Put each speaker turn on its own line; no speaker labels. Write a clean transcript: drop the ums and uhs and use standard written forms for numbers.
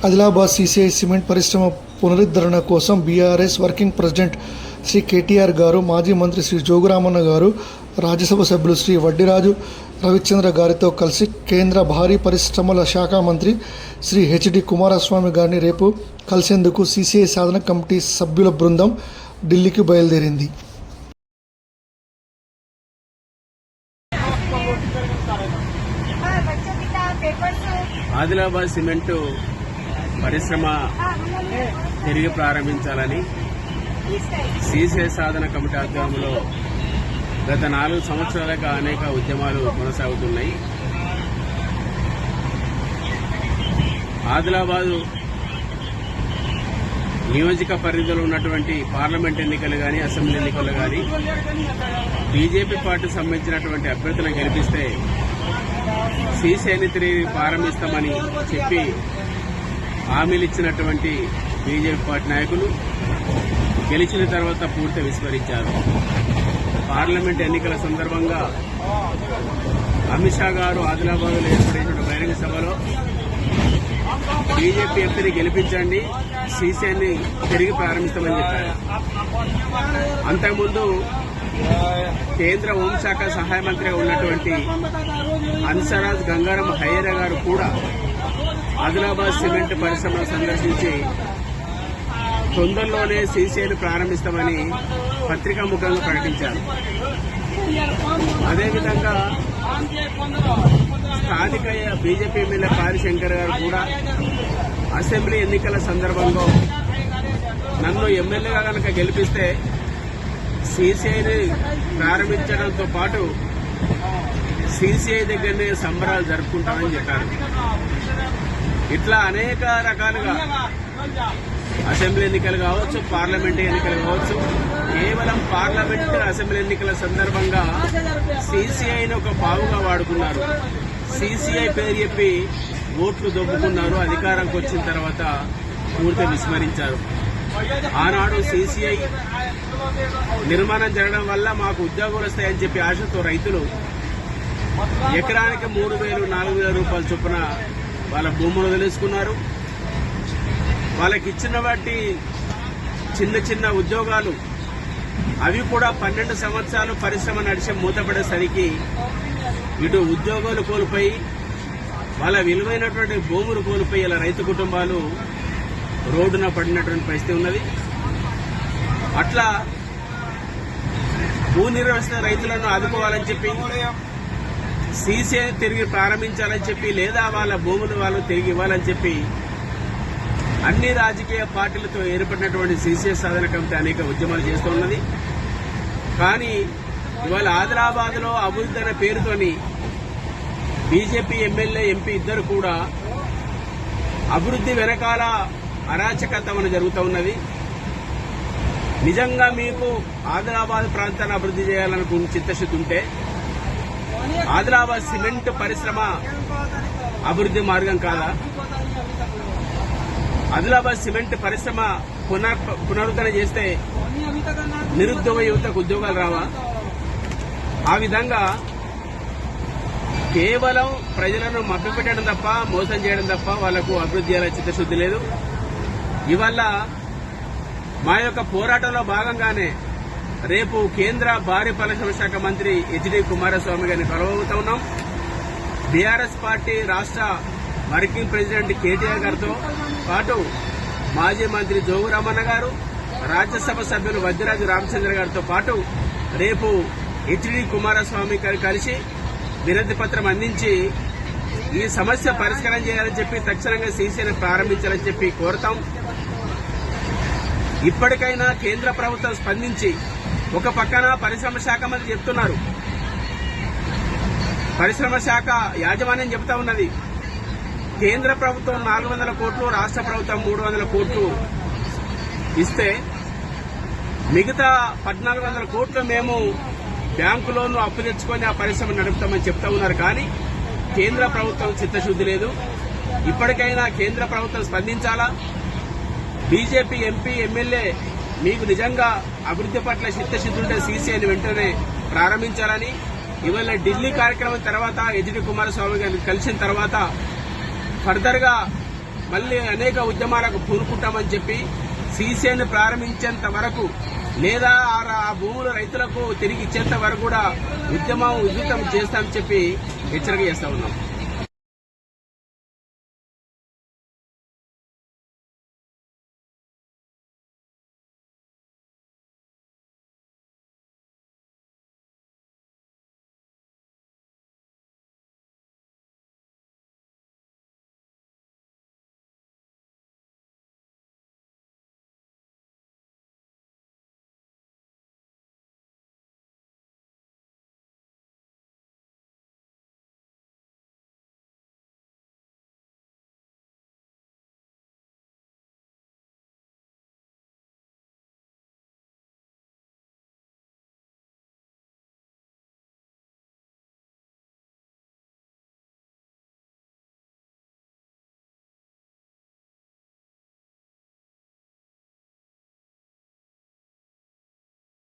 Adilabad CCI cement పరిశ్రమ పునరుద్ధరణ కోసం BRS working president Shri KTR గారు, మాజీ మంత్రి శ్రీ జోగురామన్న గారు, రాజ్యసభ సభ్యులు శ్రీ వడ్డిరాజు రవిచంద్ర గారితో కలిసి కేంద్ర భారీ పరిశ్రమల శాఖ మంత్రి శ్రీ హెచ్డి కుమారస్వామి గారిని రేపు కలిసేందుకు సీసీఐ సాధన కమిటీ సభ్యుల బృందం ఢిల్లీకి బయలుదేరింది.
ఆదిలాబాద్ సిమెంటు పరిశ్రమ తిరిగి ప్రారంభించాలని సీసీఐ సాధన కమిటీ ఆధ్వర్యంలో గత 4 సంవత్సరాలుగా అనేక ఉద్యమాలు కొనసాగుతున్నాయి. ఆదిలాబాదు నియోజక పరిధిలో ఉన్నటువంటి పార్లమెంట్ ఎన్నికలు కానీ, అసెంబ్లీ ఎన్నికలు కానీ బీజేపీ పార్టీకి సంబంధించినటువంటి అభ్యర్థులను గెలిపిస్తే సీసీఐని తిరిగి ప్రారంభిస్తామని చెప్పి హామీలు ఇచ్చినటువంటి బీజేపీ పార్టీ నాయకులు గెలిచిన తర్వాత పూర్తి విస్మరించారు. పార్లమెంట్ ఎన్నికల సందర్భంగా అమిత్ షా గారు ఆదిలాబాద్లో ఏర్పడిన బహిరంగ సభలో బీజేపీ ఎంపీని గెలిపించండి, సీసీఐని తిరిగి ప్రారంభిస్తామని చెప్పారు. అంతకుముందు కేంద్ర హోంశాఖ సహాయ మంత్రిగా ఉన్నటువంటి హన్సరాజ్ గంగారాం హయ్యర్ గారు కూడా ఆదిలాబాద్ సిమెంట్ పరిశ్రమను సందర్శించి తొందరలోనే సీసీఐను ప్రారంభిస్తామని పత్రికాముఖంగా ప్రకటించారు. అదేవిధంగా స్థానిక బీజేపీ ఎమ్మెల్యే పారిశంకర్ గారు కూడా అసెంబ్లీ ఎన్నికల సందర్భంలో నన్ను ఎమ్మెల్యేగా కనుక గెలిపిస్తే సీసీఐని ప్రారంభించడంతో పాటు సీసీఐ దగ్గరనే సంబరాలు జరుపుకుంటామని చెప్పారు. ఇట్లా అనేక రకాలుగా అసెంబ్లీ ఎన్నికలు కావచ్చు, పార్లమెంట్ ఎన్నికలు కావచ్చు, కేవలం పార్లమెంట్ అసెంబ్లీ ఎన్నికల సందర్భంగా సీసీఐని ఒక పావుగా వాడుకున్నారు. సీసీఐ పేరు చెప్పి ఓట్లు దొబ్బుకున్నారు. అధికారంకి వచ్చిన తర్వాత పూర్తి విస్మరించారు. ఆనాడు సీసీఐ నిర్మాణం జరగడం వల్ల మాకు ఉద్యోగాలు వస్తాయని చెప్పి ఆశతో రైతులు ఎకరానికి 3,000, 4,000 రూపాయల చొప్పున వాళ్ళ భూములు వదిలేసుకున్నారు. వాళ్ళకి ఇచ్చిన వాటి చిన్న చిన్న ఉద్యోగాలు అవి కూడా 12 సంవత్సరాలు పరిశ్రమ నడిచి మూతపడేసరికి ఇటు ఉద్యోగాలు కోల్పోయి వాళ్ళ విలువైనటువంటి భూములు కోల్పోయి ఇలా రైతు కుటుంబాలు రోడ్డున పడినటువంటి పరిస్థితి ఉన్నది. అట్లా భూ నిర్వహణ రైతులను ఆదుకోవాలని చెప్పి సీసీఐ తిరిగి ప్రారంభించాలని చెప్పి, లేదా వాళ్ళ భూములు వాళ్ళు తిరిగి ఇవ్వాలని చెప్పి అన్ని రాజకీయ పార్టీలతో ఏర్పడినటువంటి సీసీఐ సాధన కమిటీ అనేక ఉద్యమాలు చేస్తున్నది. కానీ ఇవాళ ఆదిలాబాద్ లో అభివృద్ధి అనే పేరుతోని బీజేపీ ఎమ్మెల్యే, ఎంపీ ఇద్దరు కూడా అభివృద్ధి వెనకాల అరాచకత్వం జరుగుతూ ఉన్నది. నిజంగా మీకు ఆదిలాబాద్ ప్రాంతాన్ని అభివృద్ధి చేయాలనుకున్న చిత్తశుద్ధి ఉంటే ఆదిలాబాద్ సిమెంట్ పరిశ్రమ అభివృద్ధి మార్గం కాదా? ఆదిలాబాద్ సిమెంట్ పరిశ్రమ పునరుద్ధరణ చేస్తే నిరుద్యోగ యువతకు ఉద్యోగాలు రావా? ఆ విధంగా కేవలం ప్రజలను మభ్యపెట్టడం తప్ప, మోసం చేయడం తప్ప వాళ్లకు అభివృద్ధి చేయాలని చిత్తశుద్ధి లేదు. ఇవాళ మా యొక్క పోరాటంలో భాగంగానే రేపు కేంద్ర భారీ పరిశ్రమ శాఖ మంత్రి హెచ్డి కుమారస్వామి గారిని కలవబోతా ఉన్నాం. బీఆర్ఎస్ పార్టీ రాష్ట్ర వర్కింగ్ ప్రెసిడెంట్ కేటీఆర్ గారితో పాటు మాజీ మంత్రి జోగురామన్న గారు, రాజ్యసభ సభ్యులు వడ్డిరాజు రామచంద్ర గారితో పాటు రేపు హెచ్డి కుమారస్వామి గారు కలిసి వినతి పత్రం అందించి ఈ సమస్య పరిష్కారం చేయాలని చెప్పి తక్షణంగా సీసీఐని ప్రారంభించాలని చెప్పి కోరుతాం. ఇప్పటికైనా కేంద్ర ప్రభుత్వం స్పందించి, ఒక పక్కన పరిశ్రమ శాఖ మంత్రి చెప్తున్నారు, పరిశ్రమ శాఖ యాజమాన్యం చెబుతా ఉన్నది కేంద్ర ప్రభుత్వం 400 కోట్లు, రాష్ట్ర ప్రభుత్వం 300 కోట్లు ఇస్తే మిగతా 1,400 కోట్లు మేము బ్యాంకులోనూ అప్పు తెచ్చుకొని ఆ పరిశ్రమ నడుపుతామని చెప్తా ఉన్నారు. కానీ కేంద్ర ప్రభుత్వం చిత్తశుద్ధి లేదు. ఇప్పటికైనా కేంద్ర ప్రభుత్వం స్పందించాలా? బీజేపీ ఎంపీ, ఎమ్మెల్యే మీకు నిజంగా అభివృద్ధి పట్ల చిత్తశుద్ధి ఉంటే సీసీఐని వెంటనే ప్రారంభించాలని, ఇవాళ ఢిల్లీ కార్యక్రమం తర్వాత హెచ్డి కుమారస్వామి గారిని కలిసిన తర్వాత ఫర్దర్ గా మళ్ళీ అనేక ఉద్యమాలకు పూనుకుంటామని చెప్పి సీసీని ప్రారంభించేంత వరకు లేదా ఆ భూములు రైతులకు తిరిగి ఇచ్చేంత వరకు కూడా ఉద్యమం ఉధృతం చేస్తామని చెప్పి హెచ్చరిక చేస్తా ఉన్నాం.